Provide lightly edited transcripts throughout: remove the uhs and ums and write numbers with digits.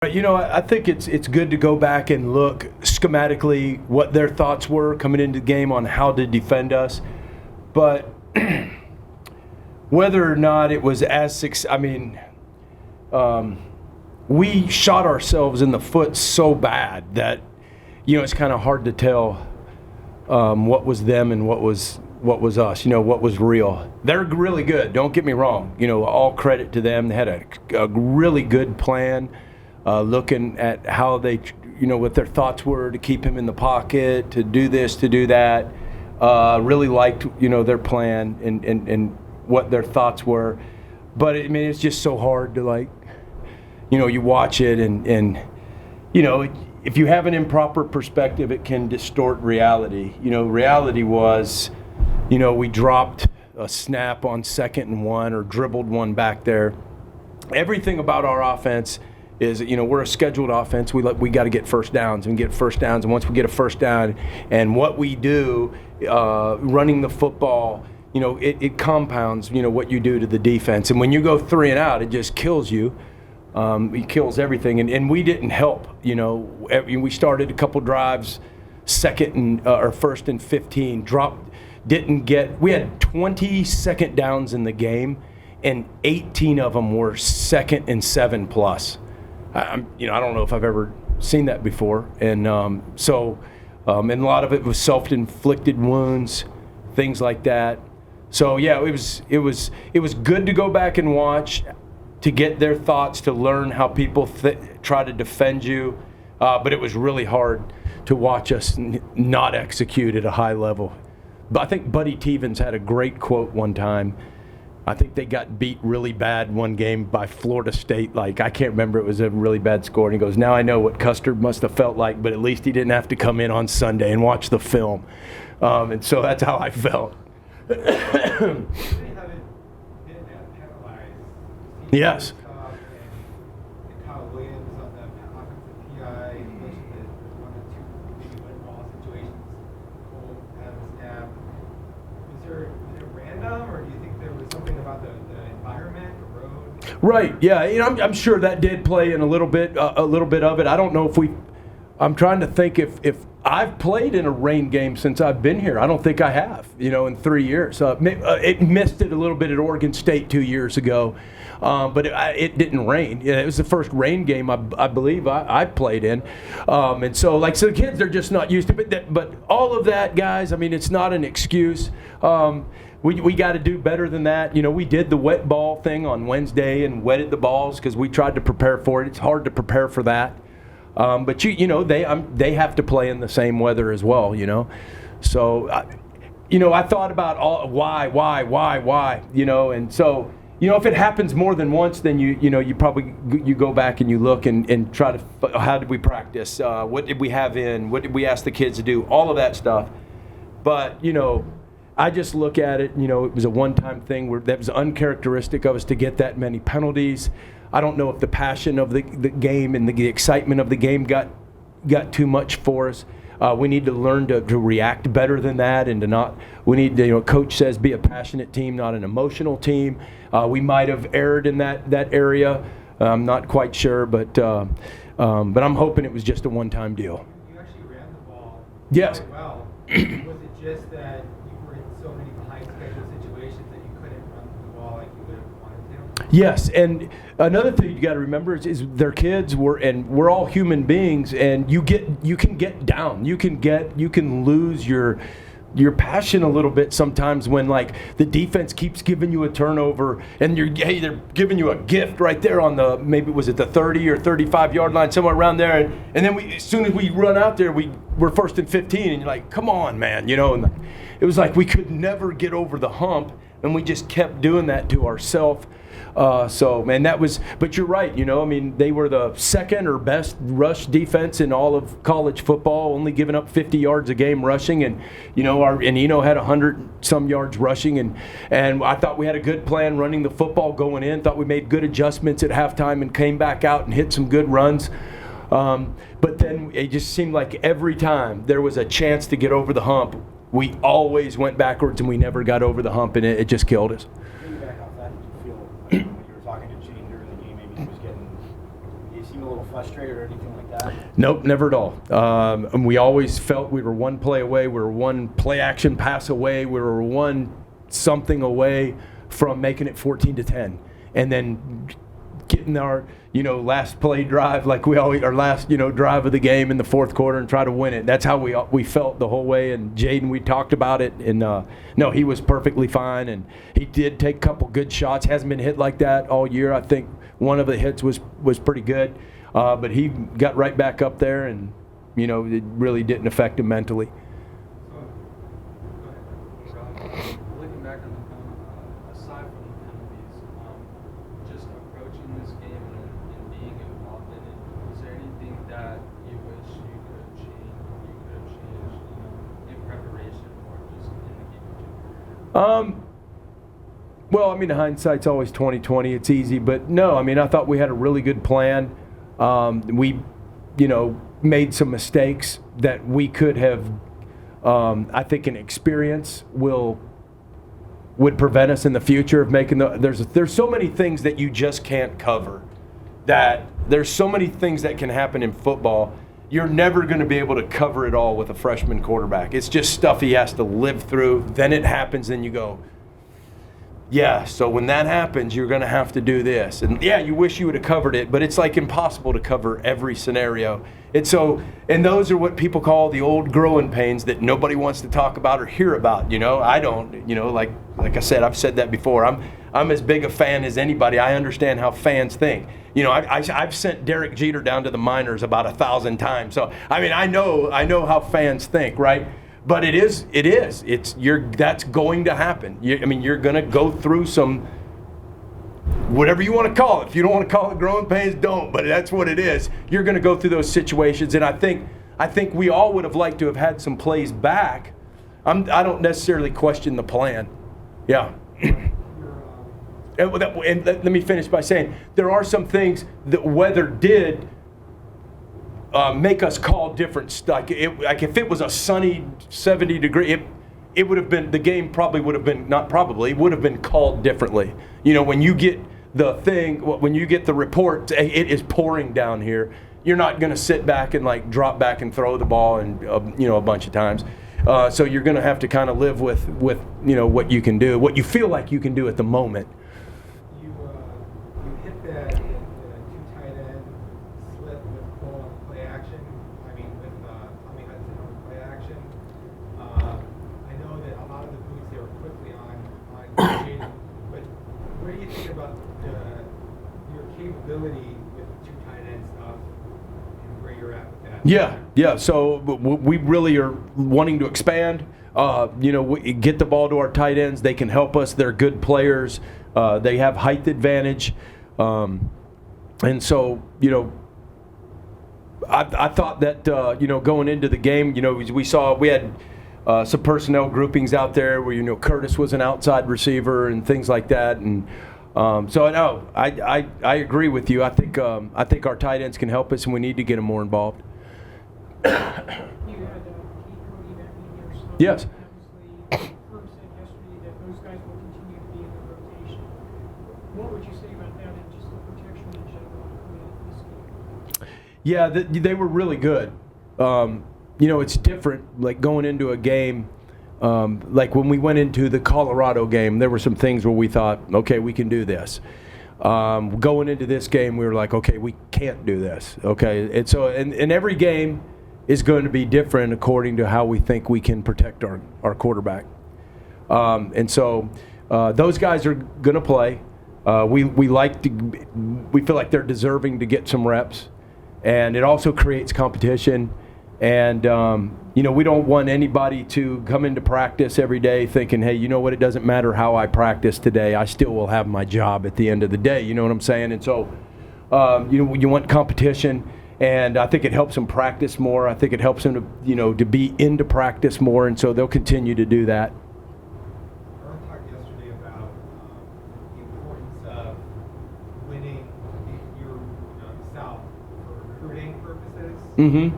But, I think it's good to go back and look schematically what their thoughts were coming into the game on how to defend us. But whether or not it was we shot ourselves in the foot so bad that, it's kind of hard to tell what was them and what was us, what was real. They're really good, don't get me wrong. All credit to them. They had a really good plan. Looking at how they, what their thoughts were to keep him in the pocket, to do this, to do that. Really liked, their plan and what their thoughts were. But, it's just so hard to, you watch it and if you have an improper perspective, it can distort reality. Reality was, we dropped a snap on 2nd and 1 or dribbled one back there. Everything about our offense is, we're a scheduled offense. We got to get first downs and get first downs. And once we get a first down and what we do, running the football, it compounds, what you do to the defense. And when you go 3 and out, it just kills you. It kills everything. And we didn't help, we started a couple drives, 1st and 15, we had 20 second downs in the game and 18 of them were 2nd and 7 plus. I don't know if I've ever seen that before, and and a lot of it was self-inflicted wounds, things like that. So yeah, it was good to go back and watch, to get their thoughts, to learn how people try to defend you, but it was really hard to watch us not execute at a high level. But I think Buddy Tevens had a great quote one time. I think they got beat really bad one game by Florida State. I can't remember, it was a really bad score. And he goes, now I know what Custard must have felt like, but at least he didn't have to come in on Sunday and watch the film. And so that's how I felt. Yes. Right. Yeah. I'm sure that did play in a little bit of it. I don't know if I'm trying to think if I've played in a rain game since I've been here. I don't think I have. In 3 years. It missed it a little bit at Oregon State 2 years ago, but it didn't rain. It was the first rain game I believe I played in, and so the kids, they're just not used to it. But all of that, guys. It's not an excuse. We got to do better than that. We did the wet ball thing on Wednesday and wetted the balls because we tried to prepare for it. It's hard to prepare for that. But they have to play in the same weather as well. So I thought about why. And so if it happens more than once, then you probably go back and you look and try to, how did we practice? What did we have in? What did we ask the kids to do? All of that stuff. But I just look at it, it was a one-time thing that was uncharacteristic of us to get that many penalties. I don't know if the passion of the game and the excitement of the game got too much for us. We need to learn to react better than that, and to not. We need to, Coach says, be a passionate team, not an emotional team. We might have erred in that area. I'm not quite sure, but I'm hoping it was just a one-time deal. You actually ran the ball yes. quite well. Was it just that you were in so many behind schedule situations that you couldn't run the ball like you would have wanted to? Yes, and another thing you got to remember is they're kids. We're all human beings, and you can get down. You can lose your passion a little bit sometimes when the defense keeps giving you a turnover and they're giving you a gift right there on the, maybe was it the 30 or 35 yard line, somewhere around there, and then as soon as we run out there, we're 1st and 15, and you're like, come on, man, and it was like we could never get over the hump, and we just kept doing that to ourselves. But you're right, they were the second or best rush defense in all of college football, only giving up 50 yards a game rushing, and Eno had 100 some yards rushing, and I thought we had a good plan running the football going in, thought we made good adjustments at halftime and came back out and hit some good runs. But then it just seemed like every time there was a chance to get over the hump, we always went backwards and we never got over the hump, and it just killed us. When you were talking to Gene during the game, maybe he seemed a little frustrated or anything like that? Nope, never at all. And we always felt we were one play away. We were one play action pass away. We were one something away from making it 14-10, and then getting our last play drive like we always our last drive of the game in the fourth quarter and try to win it. That's how we felt the whole way. And Jaden, we talked about it, and no, he was perfectly fine, and he did take a couple good shots. Hasn't been hit like that all year. I think one of the hits was pretty good, but he got right back up there, and it really didn't affect him mentally. Looking back on the film, aside from the penalties, just approaching this game and being involved in it, was there anything that you wish you could have changed, in preparation or just in the game? Well, I mean, hindsight's always 20/20. It's easy, but no, I mean, I thought we had a really good plan. We, made some mistakes that we could have. I think an experience would prevent us in the future of making there's so many things that you just can't cover. That there's so many things that can happen in football. You're never going to be able to cover it all with a freshman quarterback. It's just stuff he has to live through. Then it happens, and you go, yeah, so when that happens, you're going to have to do this. And yeah, you wish you would have covered it, but it's like impossible to cover every scenario. And those are what people call the old growing pains that nobody wants to talk about or hear about. I don't, like I said, I've said that before. I'm as big a fan as anybody. I understand how fans think. I've sent Derek Jeter down to the minors about 1,000 times. So, I mean, I know how fans think, right? But that's going to happen. You're going to go through some, whatever you want to call it. If you don't want to call it growing pains, don't. But that's what it is. You're going to go through those situations, and I think we all would have liked to have had some plays back. I don't necessarily question the plan. Yeah. And let me finish by saying there are some things that weather did make us call different stuff. Like if it was a sunny 70-degree, it would have been, the game probably would have been, not probably, would have been called differently. When you get when you get the report, it is pouring down here, you're not going to sit back and like drop back and throw the ball and a bunch of times. So you're going to have to kind of live with what you can do, what you feel like you can do at the moment. You hit the two tight end slip with Cole on play action. I mean, with Tommy Hudson on play action. I know that a lot of the boots they were quickly on Jaden, but what do you think about your capability with two tight end stuff and where you're at with that? Yeah. So we really are wanting to expand. Get the ball to our tight ends. They can help us. They're good players. They have height advantage. And so, I thought that, going into the game, we had some personnel groupings out there where, Curtis was an outside receiver and things like that. And so, I agree with you. I think our tight ends can help us, and we need to get them more involved. You had Cody back in here, so Yes. obviously, Herb said yesterday that those guys will continue to be in the rotation. What would you say about that and just the protection in general in this game? Yeah, they were really good. It's different, like going into a game, like when we went into the Colorado game, there were some things where we thought, okay, we can do this. Going into this game, we were like, okay, we can't do this. Okay, and so in every game is going to be different according to how we think we can protect our quarterback. And so those guys are going to play. We feel like they're deserving to get some reps, and it also creates competition. And we don't want anybody to come into practice every day thinking, hey, you know what? It doesn't matter how I practice today. I still will have my job at the end of the day. You know what I'm saying? And so, you want competition, and I think it helps them practice more. I think it helps them to be into practice more, and so they'll continue to do that. Aaron talked yesterday about the importance of winning your South for recruiting purposes. Mm-hmm.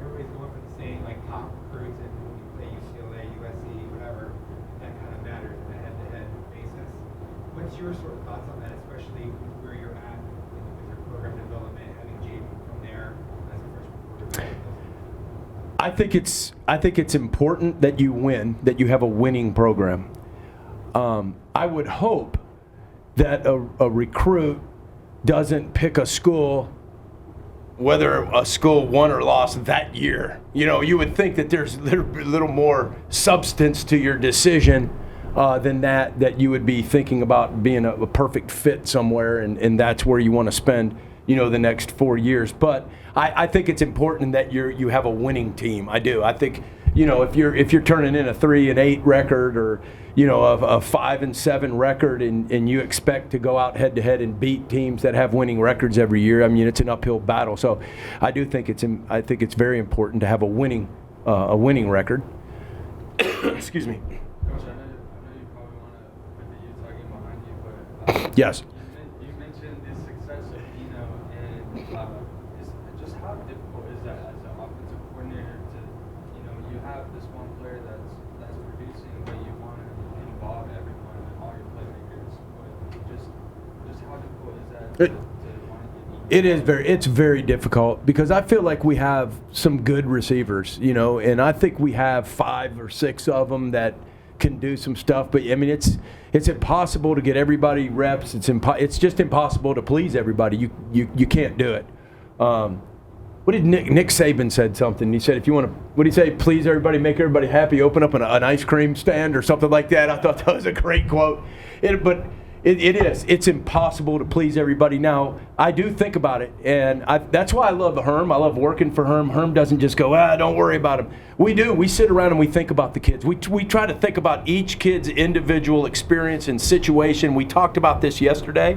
Everybody's going for the same top recruits, and when you play UCLA, USC, whatever, that kind of matters on a head-to-head basis. What's your sort of thoughts on that, especially where you're at with your program development I think it's important that you win, that you have a winning program. I would hope that a recruit doesn't pick a school, whether a school won or lost that year. You know, you would think that there's a little more substance to your decision than that you would be thinking about being a perfect fit somewhere, and that's where you want to spend, you know, the next 4 years. But I think it's important that you have a winning team. I do. I think, you know, if you're turning in a 3-8 record, or, you know, a 5-7 record, and you expect to go out head to head and beat teams that have winning records every year, I mean, it's an uphill battle. So I do think it's very important to have a winning record. Excuse me. Coach, I know you probably want to put the Utah game behind you, but Yes. you mentioned the success of Dino, and just how difficult is that as an offensive coordinator to, you know, you have this one player that's producing, but you want to involve everyone and all your playmakers, but just how difficult is that to want to get It's very difficult, because I feel like we have some good receivers, you know, and I think we have 5 or 6 of them that can do some stuff. But I mean, it's impossible to get everybody reps. It's just impossible to please everybody. You can't do it. What did Nick Saban said something? He said, if you want to, what did he say? Please everybody, make everybody happy. Open up an ice cream stand or something like that. I thought that was a great quote. But it is. It's impossible to please everybody. Now, I do think about it, and that's why I love Herm. I love working for Herm. Herm doesn't just go, don't worry about him. We do. We sit around and we think about the kids. We try to think about each kid's individual experience and situation. We talked about this yesterday,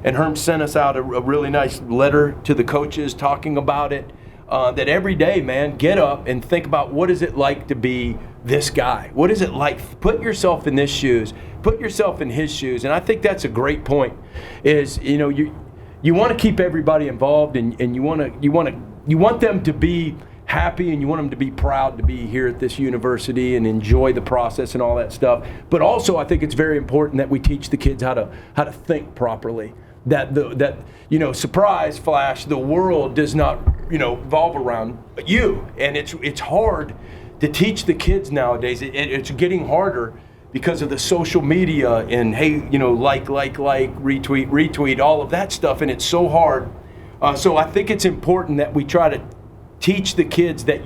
and Herm sent us out a really nice letter to the coaches talking about it, that every day, man, get up and think about, what is it like to be this guy? What is it like? Put yourself in his shoes. Put yourself in his shoes. And I think that's a great point, is, you know, you want to keep everybody involved, and you want them to be happy, and you want them to be proud to be here at this university and enjoy the process and all that stuff. But also, I think it's very important that we teach the kids how to think properly. That you know, surprise flash, the world does not, you know, revolve around you, and it's hard to teach the kids nowadays. It's getting harder because of the social media and, hey, you know, like, retweet, all of that stuff, and it's so hard. So I think it's important that we try to teach the kids that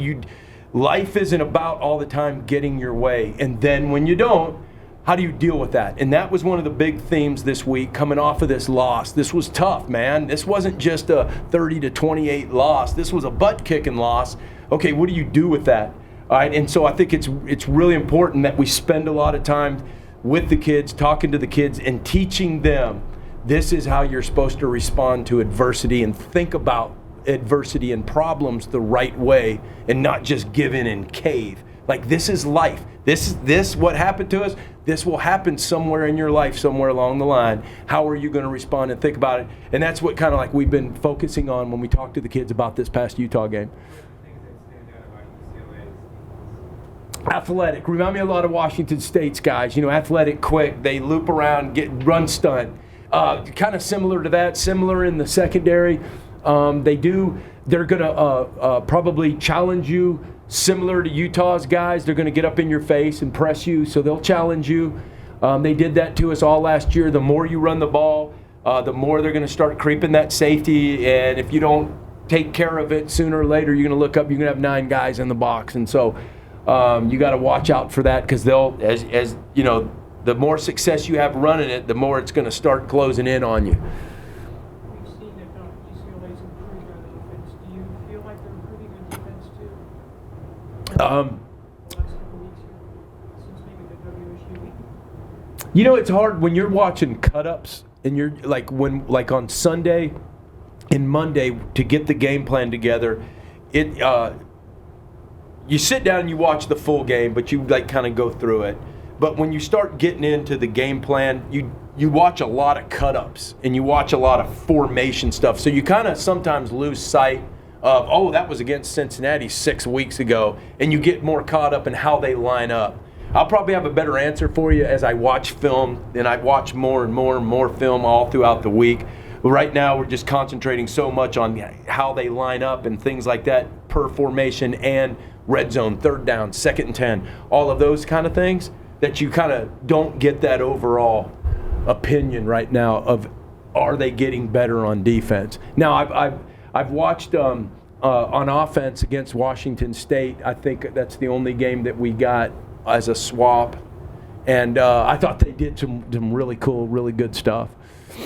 life isn't about all the time getting your way, and then when you don't, how do you deal with that? And that was one of the big themes this week, coming off of this loss. This was tough, man. This wasn't just a 30-28 loss. This was a butt-kicking loss. Okay, what do you do with that? All right, and so I think it's really important that we spend a lot of time with the kids, talking to the kids, and teaching them this is how you're supposed to respond to adversity and think about adversity and problems the right way, and not just give in and cave. Like, this is life. This what happened to us, this will happen somewhere in your life, somewhere along the line. How are you going to respond and think about it? And that's what kind of like we've been focusing on when we talk to the kids about this past Utah game. Things that stand out about UCLA. Athletic. Remind me a lot of Washington State's guys. You know, athletic, quick. They loop around, run stunt. Kind of similar to that. Similar in the secondary. They're going to probably challenge you. Similar to Utah's guys, they're going to get up in your face and press you, so they'll challenge you. They did that to us all last year. The more you run the ball, the more they're going to start creeping that safety, and if you don't take care of it, sooner or later you're going to look up, you're going to have 9 guys in the box. And so you got to watch out for that, because they'll, as you know, the more success you have running it, the more it's going to start closing in on you. We've seen that UCLA's improved on offense. Do you feel like they're improving on defense too? Last couple weeks here, since maybe the WSU week. You know, it's hard when you're watching cut-ups and you're like on Sunday and Monday to get the game plan together. You sit down and you watch the full game, but you like kind of go through it. But when you start getting into the game plan, you watch a lot of cut-ups and you watch a lot of formation stuff. So you kind of sometimes lose sight of, that was against Cincinnati 6 weeks ago, and you get more caught up in how they line up. I'll probably have a better answer for you as I watch film, and I watch more and more and more film all throughout the week. But right now, we're just concentrating so much on how they line up and things like that per formation and red zone, third down, 2nd and 10, all of those kind of things that you kind of don't get that overall opinion right now of are they getting better on defense. Now I've watched on offense against Washington State. I think that's the only game that we got as a swap, and I thought they did some really cool, really good stuff.